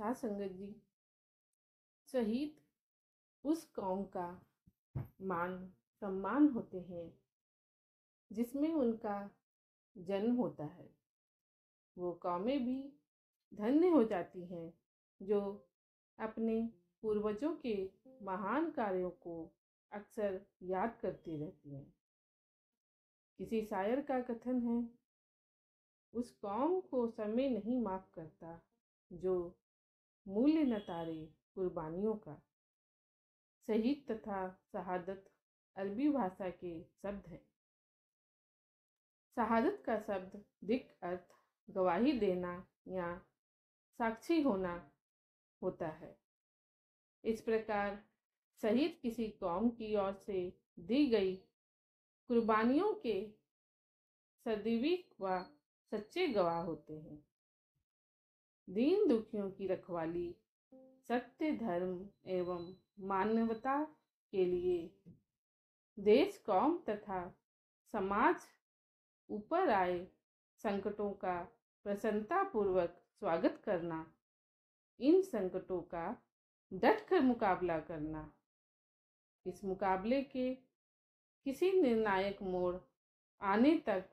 साथ संगत जी, शहीद उस कौम का मान सम्मान होते हैं जिसमें उनका जन्म होता है। वो कौमें भी धन्य हो जाती हैं जो अपने पूर्वजों के महान कार्यों को अक्सर याद करती रहती हैं। किसी शायर का कथन है, उस कौम को समय नहीं माफ करता जो मूल्य न तारे कुर्बानियों का। शहीद तथा शहादत अरबी भाषा के शब्द हैं। शहादत का शब्द दिक अर्थ गवाही देना या साक्षी होना होता है। इस प्रकार शहीद किसी कौम की ओर से दी गई कुर्बानियों के सदैवी व सच्चे गवाह होते हैं। दीन दुखियों की रखवाली, सत्य धर्म एवं मानवता के लिए देश कौम तथा समाज ऊपर आए संकटों का प्रसन्नतापूर्वक स्वागत करना, इन संकटों का डटकर मुकाबला करना, इस मुकाबले के किसी निर्णायक मोड़ आने तक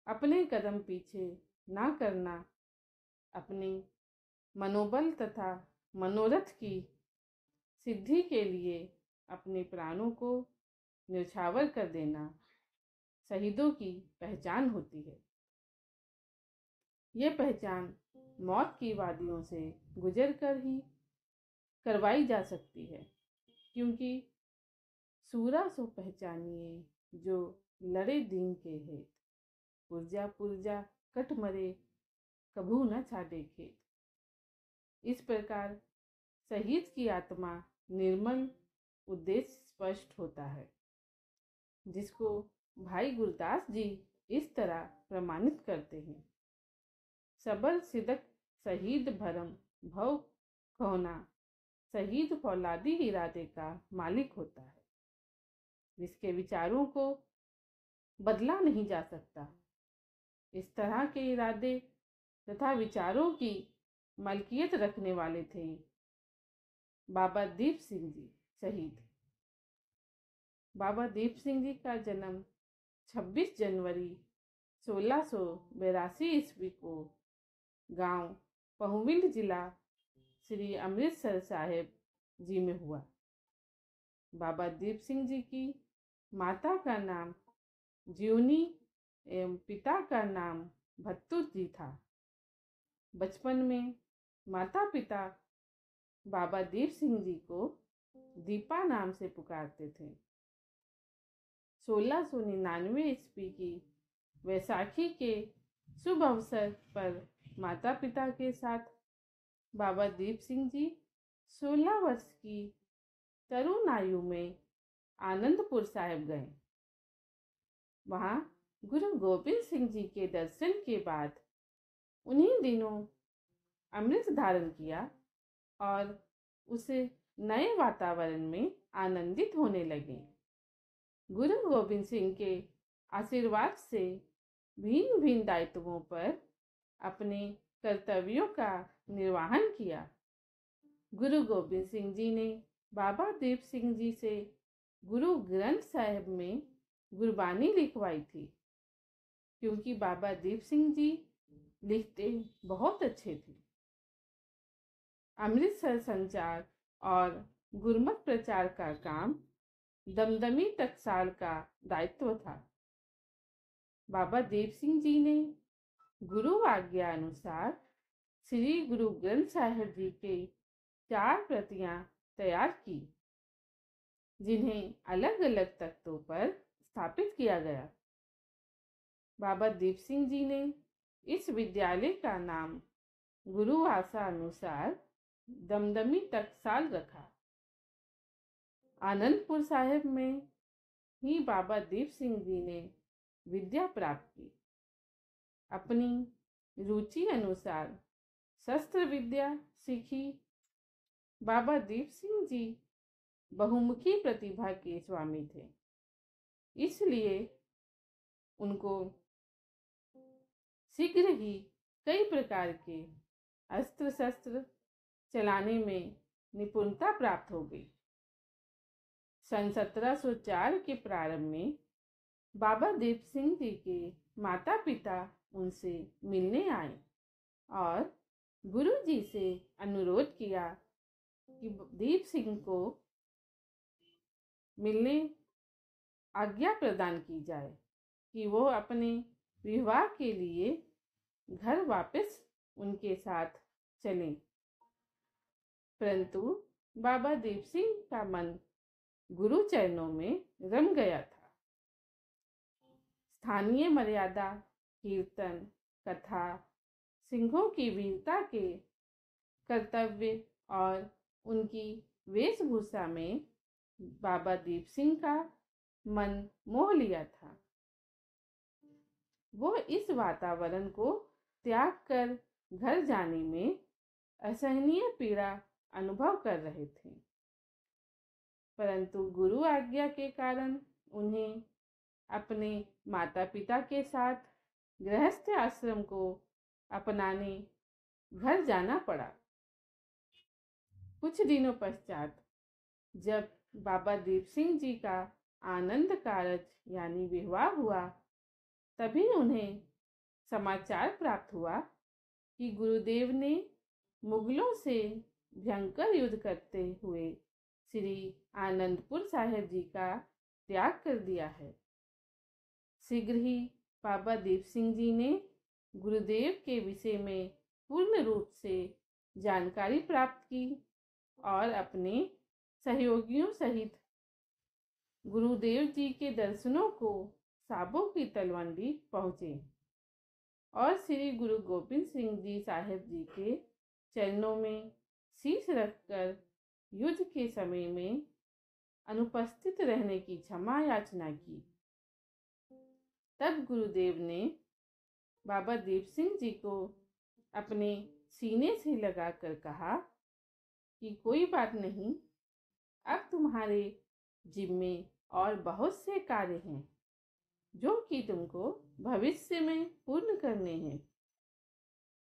अपने कदम पीछे ना करना, अपने मनोबल तथा मनोरथ की सिद्धि के लिए अपने प्राणों को न्यौछावर कर देना शहीदों की पहचान होती है। यह पहचान मौत की वादियों से गुजर कर ही करवाई जा सकती है, क्योंकि सूरा सो पहचानिए जो लड़े दीन के हेत, पुरजा पुरजा कट मरे कभू न छाड़े खेत। इस प्रकार शहीद की आत्मा निर्मल उद्देश्य स्पष्ट होता है, जिसको भाई गुरदास जी इस तरह प्रमाणित करते हैं। सबर सिदक शहीद भरम भव खोना, शहीद फौलादी इरादे का मालिक होता है, जिसके विचारों को बदला नहीं जा सकता। इस तरह के इरादे तथा विचारों की मलकियत रखने वाले थे बाबा दीप सिंह जी शहीद। बाबा दीप सिंह जी का जन्म 26 जनवरी 1682 ईस्वी को गांव पहुविंड जिला श्री अमृतसर साहिब जी में हुआ। बाबा दीप सिंह जी की माता का नाम जीवनी एवं पिता का नाम भत्तू जी था। बचपन में माता पिता बाबा दीप सिंह जी को दीपा नाम से पुकारते थे। 1699 ईस्वी की वैसाखी के शुभ अवसर पर माता पिता के साथ बाबा दीप सिंह जी 16 वर्ष की तरुण आयु में आनंदपुर साहिब गए। वहां गुरु गोबिंद सिंह जी के दर्शन के बाद उन्हीं दिनों अमृत धारण किया और उस नए वातावरण में आनंदित होने लगे। गुरु गोबिंद सिंह के आशीर्वाद से भिन्न भिन्न दायित्वों पर अपने कर्तव्यों का निर्वहन किया। गुरु गोबिंद सिंह जी ने बाबा दीप सिंह जी से गुरु ग्रंथ साहिब में गुरबानी लिखवाई थी, क्योंकि बाबा दीप सिंह जी लिखते बहुत अच्छे थे। अमृतसर संचार और गुरमत प्रचार का काम दमदमी टकसाल का दायित्व था। बाबा दीप सिंह जी ने गुरु आज्ञा अनुसार श्री गुरु ग्रंथ साहिब जी के 4 प्रतियां तैयार की, जिन्हें अलग अलग तख्तों पर स्थापित किया गया। बाबा दीप सिंह जी ने इस विद्यालय का नाम गुरु आशा अनुसार दमदमी टकसाल रखा। आनंदपुर साहिब में ही बाबा दीप सिंह जी ने विद्या प्राप्त की। अपनी रुचि अनुसार शस्त्र विद्या सीखी। बाबा दीप सिंह जी बहुमुखी प्रतिभा के स्वामी थे, इसलिए उनको शीघ्र ही कई प्रकार के अस्त्र शस्त्र चलाने में निपुणता प्राप्त हो गई। सन 1704 के प्रारंभ में बाबा दीप सिंह जी के माता पिता उनसे मिलने आए और गुरु जी से अनुरोध किया कि दीप सिंह को मिलने आज्ञा प्रदान की जाए कि वो अपने विवाह के लिए घर वापस उनके साथ चलें। परंतु बाबा दीप सिंह का मन गुरु चरणों में रम गया था। स्थानीय मर्यादा, कीर्तन, कथा, सिंहों की वीरता के कर्तव्य और उनकी वेशभूषा में बाबा दीप सिंह का मन मोह लिया था। वो इस वातावरण को त्याग कर घर जाने में असहनीय पीड़ा अनुभव कर रहे थे। परंतु गुरु आज्ञा के कारण उन्हें अपने माता पिता के साथ गृहस्थ आश्रम को अपनाने घर जाना पड़ा। कुछ दिनों पश्चात जब बाबा दीप सिंह जी का आनंद कारज यानी विवाह हुआ, तभी उन्हें समाचार प्राप्त हुआ कि गुरुदेव ने मुगलों से भयंकर युद्ध करते हुए श्री आनंदपुर साहिब जी का त्याग कर दिया है। शीघ्र ही बाबा दीप सिंह जी ने गुरुदेव के विषय में पूर्ण रूप से जानकारी प्राप्त की और अपने सहयोगियों सहित गुरुदेव जी के दर्शनों को साबों की तलवंडी पहुँचे और श्री गुरु गोबिंद सिंह जी साहिब जी के चरणों में शीश रखकर युद्ध के समय में अनुपस्थित रहने की क्षमा याचना की। तब गुरुदेव ने बाबा दीप सिंह जी को अपने सीने से लगाकर कहा कि कोई बात नहीं, अब तुम्हारे जिम्मे और बहुत से कार्य हैं जो कि तुमको भविष्य में पूर्ण करने हैं।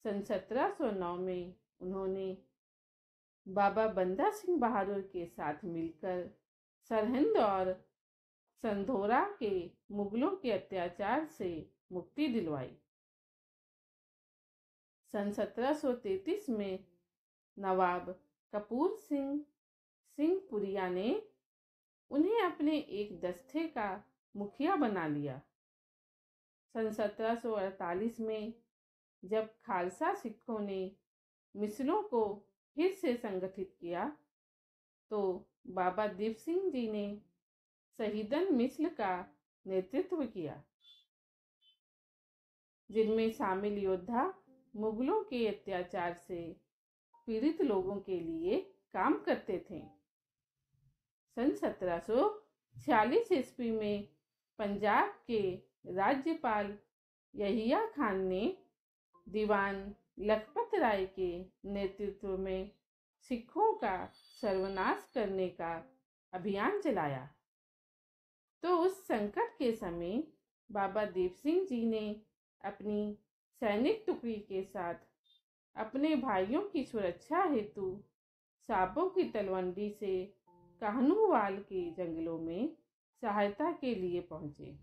सन 1709 में उन्होंने बाबा बंदा सिंह बहादुर के साथ मिलकर सरहिंद और संधोरा के मुगलों के अत्याचार से मुक्ति दिलवाई। सन 1733 में नवाब कपूर सिंह सिंहपुरिया ने उन्हें अपने एक दस्ते का मुखिया बना लिया। सन 1748 में जब खालसा सिखों ने मिसलों को फिर से संगठित किया, तो बाबा दीप सिंह जी ने शहीदन मिसल का नेतृत्व किया, जिनमें शामिल योद्धा मुगलों के अत्याचार से पीड़ित लोगों के लिए काम करते थे। सन 1746 ईस्वी में पंजाब के राज्यपाल यहिया खान ने दीवान लखपत राय के नेतृत्व में सिखों का सर्वनाश करने का अभियान चलाया। तो उस संकट के समय बाबा दीप सिंह जी ने अपनी सैनिक टुकड़ी के साथ अपने भाइयों की सुरक्षा हेतु साबों की तलवंडी से काहनूवाल के जंगलों में सहायता के लिए पहुंचे।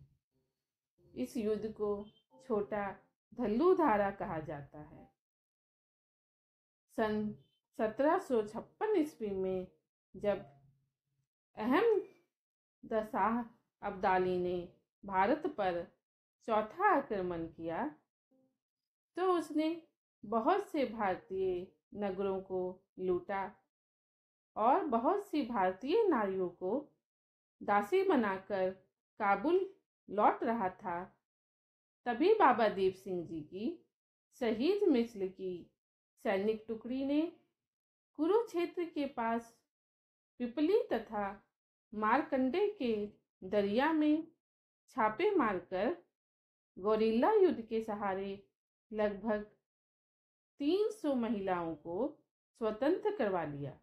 इस युद्ध को छोटा धल्लू धारा कहा जाता है। सन 1756 ईस्वी में जब अहमद शाह अब्दाली ने भारत पर चौथा आक्रमण किया, तो उसने बहुत से भारतीय नगरों को लूटा और बहुत सी भारतीय नारियों को दासी बनाकर काबुल लौट रहा था। तभी बाबा दीप सिंह जी की शहीद मिसल की सैनिक टुकड़ी ने कुरुक्षेत्र के पास पिपली तथा मारकंडे के दरिया में छापे मारकर गोरिल्ला युद्ध के सहारे लगभग 300 महिलाओं को स्वतंत्र करवा लिया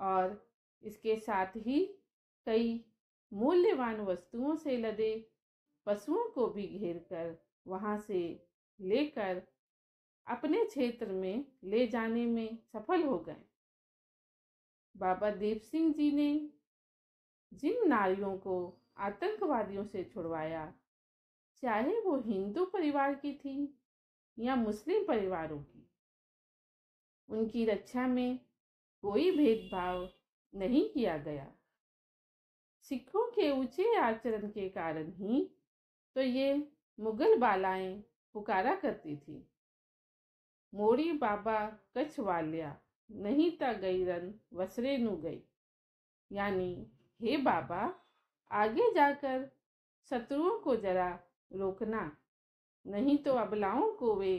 और इसके साथ ही कई मूल्यवान वस्तुओं से लदे पशुओं को भी घेरकर वहां से लेकर अपने क्षेत्र में ले जाने में सफल हो गए। बाबा दीप सिंह जी ने जिन नारियों को आतंकवादियों से छुड़वाया, चाहे वो हिंदू परिवार की थी या मुस्लिम परिवारों की, उनकी रक्षा में कोई भेदभाव नहीं किया गया। सिखों के ऊंचे आचरण के कारण ही तो ये मुगल बालाएं पुकारा करती थी, मोड़ी बाबा कछ वाल्या नहीं ता गई रन वसरे नु गई, यानी हे बाबा, आगे जाकर शत्रुओं को जरा रोकना, नहीं तो अबलाओं को वे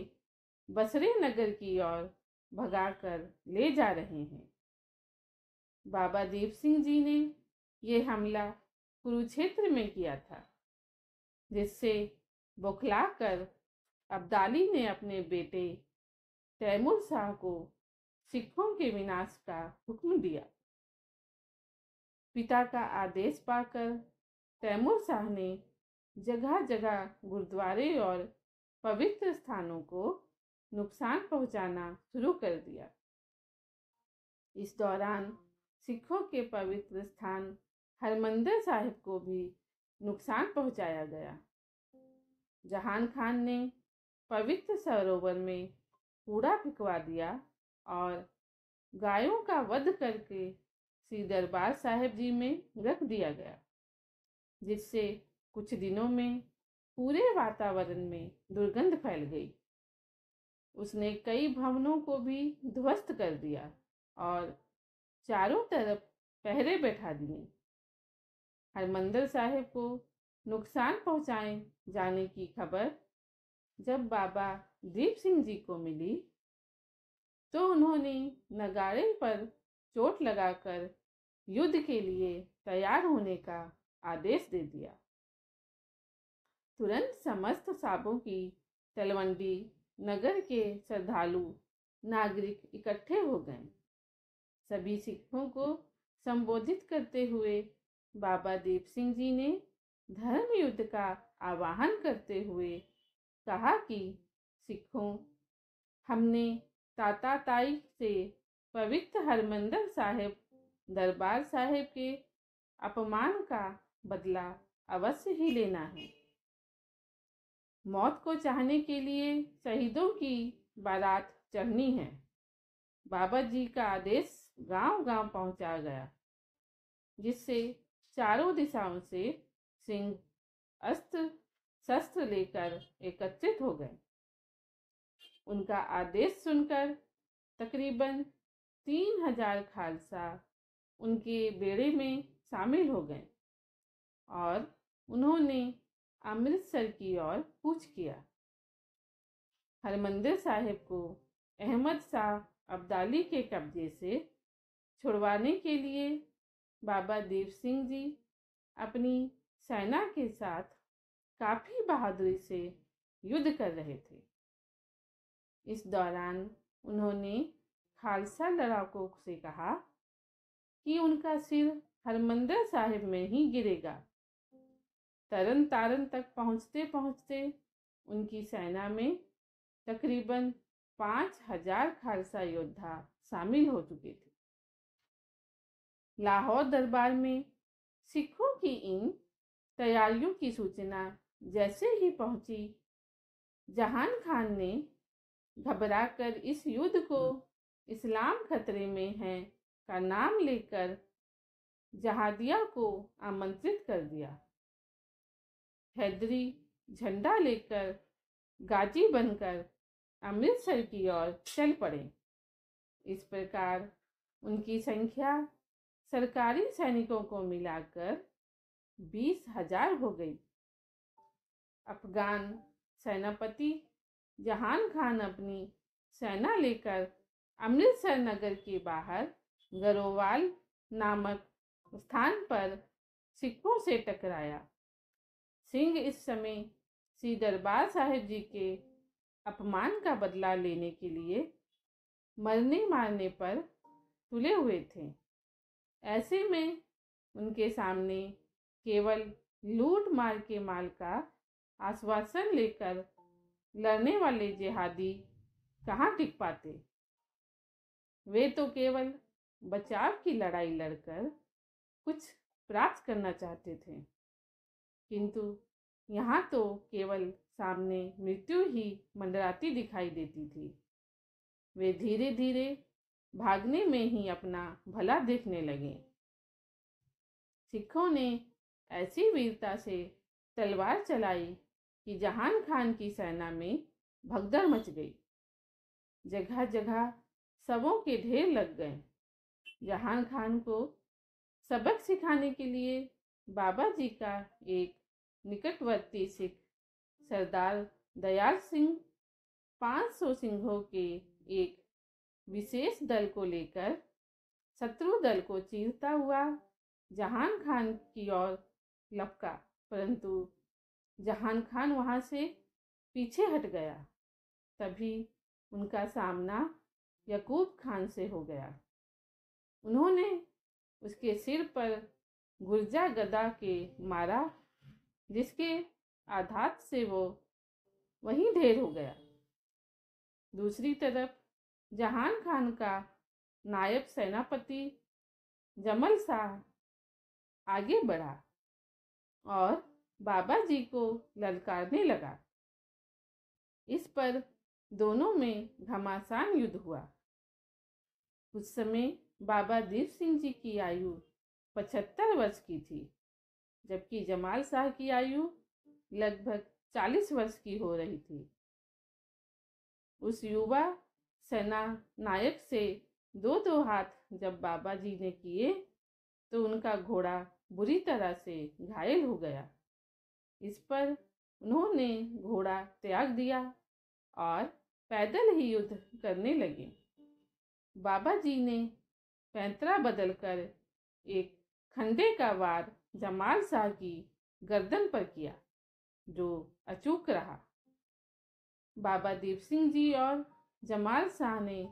बसरे नगर की ओर भगाकर ले जा रहे हैं। बाबा दीप सिंह जी ने ये हमला कुरुक्षेत्र में किया था, जिससे बौखलाकर अब्दाली ने अपने बेटे तैमूर शाह को सिखों के विनाश का हुक्म दिया। पिता का आदेश पाकर तैमूर शाह ने जगह जगह गुरुद्वारे और पवित्र स्थानों को नुकसान पहुंचाना शुरू कर दिया। इस दौरान सिखों के पवित्र स्थान हरमंदिर साहिब को भी नुकसान पहुंचाया गया। जहान खान ने पवित्र सरोवर में कूड़ा फेंकवा दिया और गायों का वध करके श्री दरबार साहिब जी में रख दिया गया, जिससे कुछ दिनों में पूरे वातावरण में दुर्गंध फैल गई। उसने कई भवनों को भी ध्वस्त कर दिया और चारों तरफ पहरे बैठा दिए। हरमंदिर साहिब को नुकसान पहुंचाए जाने की खबर जब बाबा दीप सिंह जी को मिली, तो उन्होंने नगाड़े पर चोट लगाकर युद्ध के लिए तैयार होने का आदेश दे दिया। तुरंत समस्त साबों की तलवंडी नगर के श्रद्धालु नागरिक इकट्ठे हो गए। सभी सिखों को संबोधित करते हुए बाबा दीप सिंह जी ने धर्म युद्ध का आह्वान करते हुए कहा कि सिखों, हमने ताताताई से पवित्र हरमंदिर साहिब दरबार साहिब के अपमान का बदला अवश्य ही लेना है। मौत को चाहने के लिए शहीदों की बारात चढ़नी है। बाबा जी का आदेश गांव-गांव पहुंचा गया, जिससे चारों दिशाओं से सिंह अस्त्र शस्त्र लेकर एकत्रित हो गए। उनका आदेश सुनकर तकरीबन 3000 खालसा उनके बेड़े में शामिल हो गए और उन्होंने अमृतसर की ओर कूच किया। हरमंदिर साहिब को अहमद शाह अब्दाली के कब्जे से छुड़वाने के लिए बाबा दीप सिंह जी अपनी सेना के साथ काफी बहादुरी से युद्ध कर रहे थे। इस दौरान उन्होंने खालसा लड़ाकों से कहा कि उनका सिर हरमंदिर साहिब में ही गिरेगा। तरन तारन तक पहुंचते पहुंचते उनकी सेना में तकरीबन 5000 खालसा योद्धा शामिल हो चुके थे। लाहौर दरबार में सिखों की इन तैयारियों की सूचना जैसे ही पहुंची, जहान खान ने घबराकर इस युद्ध को इस्लाम खतरे में है का नाम लेकर जहादिया को आमंत्रित कर दिया। हैदरी झंडा लेकर गाजी बनकर अमृतसर की ओर चल पड़े। इस प्रकार उनकी संख्या सरकारी सैनिकों को मिलाकर 20,000 हो गई। अफगान सेनापति जहान खान अपनी सेना लेकर अमृतसर नगर के बाहर गरोवाल नामक स्थान पर सिखों से टकराया। सिंह इस समय श्री दरबार साहिब जी के अपमान का बदला लेने के लिए मरने मारने पर तुले हुए थे। ऐसे में उनके सामने केवल लूट मार के माल का आश्वासन लेकर लड़ने वाले जिहादी कहाँ टिक पाते। वे तो केवल बचाव की लड़ाई लड़कर कुछ प्राप्त करना चाहते थे, किंतु यहाँ तो केवल सामने मृत्यु ही मंडराती दिखाई देती थी। वे धीरे धीरे भागने में ही अपना भला देखने लगे। सिखों ने ऐसी वीरता से तलवार चलाई कि जहान खान की सेना में भगदड़ मच गई। जगह जगह शवों के ढेर लग गए। जहान खान को सबक सिखाने के लिए बाबा जी का एक निकटवर्ती सिख सरदार दयाल सिंह 500 सिंहों के एक विशेष दल को लेकर शत्रु दल को चीरता हुआ जहान खान की ओर लपका, परंतु जहान खान वहां से पीछे हट गया। तभी उनका सामना यकूब खान से हो गया। उन्होंने उसके सिर पर गुर्जा गदा के मारा, जिसके आघात से वो वहीं ढेर हो गया। दूसरी तरफ जहान खान का नायब सेनापति जमल शाह आगे बढ़ा और बाबा जी को ललकारने लगा। इस पर दोनों में घमासान युद्ध हुआ। उस समय बाबा दीप सिंह जी की आयु 75 वर्ष की थी, जबकि जमाल शाह की आयु लगभग 40 वर्ष की हो रही थी। उस युवा सेना नायक से दो हाथ जब बाबा जी ने किए तो उनका घोड़ा बुरी तरह से घायल हो गया। इस पर उन्होंने घोड़ा त्याग दिया और पैदल ही युद्ध करने लगे। बाबा जी ने पैंतरा बदलकर एक खंडे का वार जमाल शाह की गर्दन पर किया, जो अचूक रहा। बाबा दीप सिंह जी और जमाल शाह ने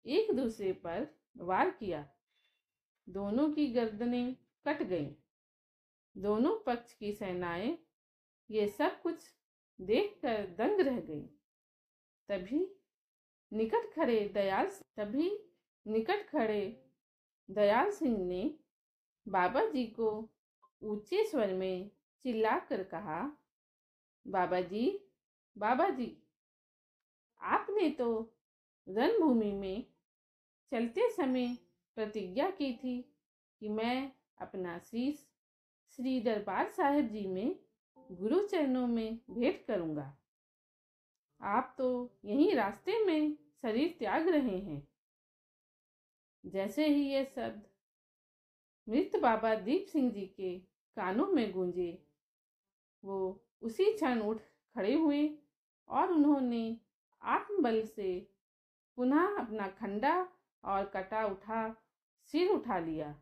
एक दूसरे पर वार किया। दोनों की गर्दनें कट गईं। दोनों पक्ष की सेनाएं ये सब कुछ देखकर दंग रह गईं। तभी निकट खड़े दयाल सिंह ने बाबा जी को ऊंचे स्वर में चिल्लाकर कहा, बाबा जी, आपने तो रणभूमि में चलते समय प्रतिज्ञा की थी कि मैं अपना शीश श्री दरबार साहिब जी में गुरु चरणों में भेंट करूंगा। आप तो यहीं रास्ते में शरीर त्याग रहे हैं। जैसे ही ये शब्द मृत बाबा दीप सिंह जी के कानों में गूंजे, वो उसी क्षण उठ खड़े हुए और उन्होंने आत्मबल से पुनः अपना खंडा और कटा सिर उठा लिया।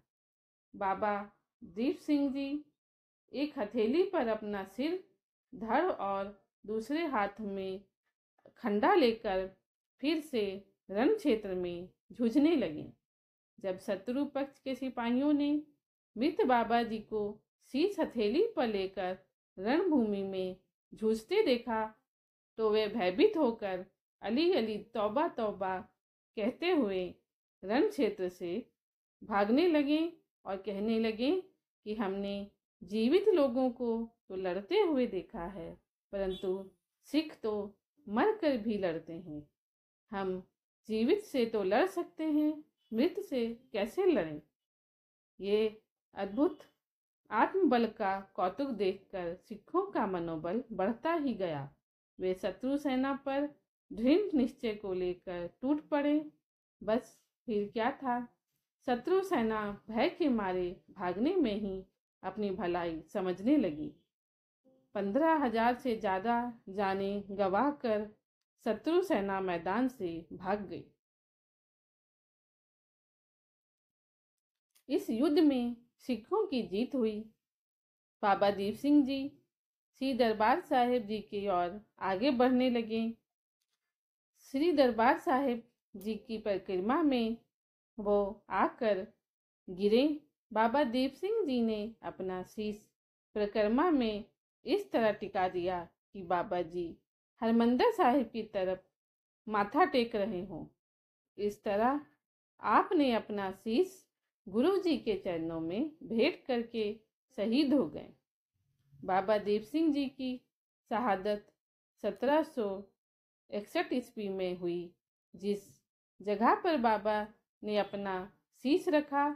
बाबा दीप सिंह जी एक हथेली पर अपना सिर धड़ और दूसरे हाथ में खंडा लेकर फिर से रण क्षेत्र में जूझने लगे। जब शत्रु पक्ष के सिपाहियों ने मृत बाबा जी को शीश हथेली पर लेकर रणभूमि में जूझते देखा तो वे भयभीत होकर अली अली तौबा तौबा कहते हुए रण क्षेत्र से भागने लगे और कहने लगे कि हमने जीवित लोगों को तो लड़ते हुए देखा है, परंतु सिख तो मर कर भी लड़ते हैं। हम जीवित से तो लड़ सकते हैं, मृत से कैसे लड़ें। ये अद्भुत आत्मबल का कौतुक देखकर सिखों का मनोबल बढ़ता ही गया। वे शत्रु सेना पर दृढ़ निश्चय को लेकर टूट पड़े। बस फिर क्या था, शत्रु सेना भय के मारे भागने में ही अपनी भलाई समझने लगी। 15,000 से ज्यादा जाने गंवा कर शत्रु सेना मैदान से भाग गई। इस युद्ध में सिखों की जीत हुई। बाबा दीप सिंह जी श्री दरबार साहिब जी की ओर आगे बढ़ने लगे। श्री दरबार साहिब जी की परिक्रमा में वो आकर गिरे। बाबा दीप सिंह जी ने अपना शीश परिक्रमा में इस तरह टिका दिया कि बाबा जी हरमंदिर साहिब की तरफ माथा टेक रहे हों। इस तरह आपने अपना शीश गुरु जी के चरणों में भेंट करके शहीद हो गए। बाबा दीप सिंह जी की शहादत 1761 ईस्वी में हुई। जिस जगह पर बाबा ने अपना शीश रखा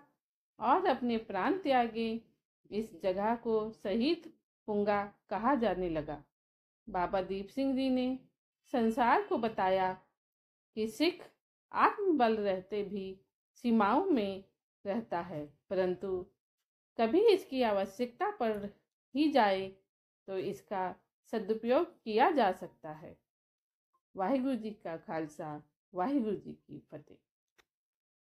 और अपने प्राण त्यागे, इस जगह को शहीद पुंगा कहा जाने लगा। बाबा दीप सिंह जी ने संसार को बताया कि सिख आत्मबल रहते भी सीमाओं में रहता है, परंतु कभी इसकी आवश्यकता पड़ ही जाए तो इसका सदुपयोग किया जा सकता है। वाहिगुरु जी का खालसा, वाहिगुरु जी की फतेह।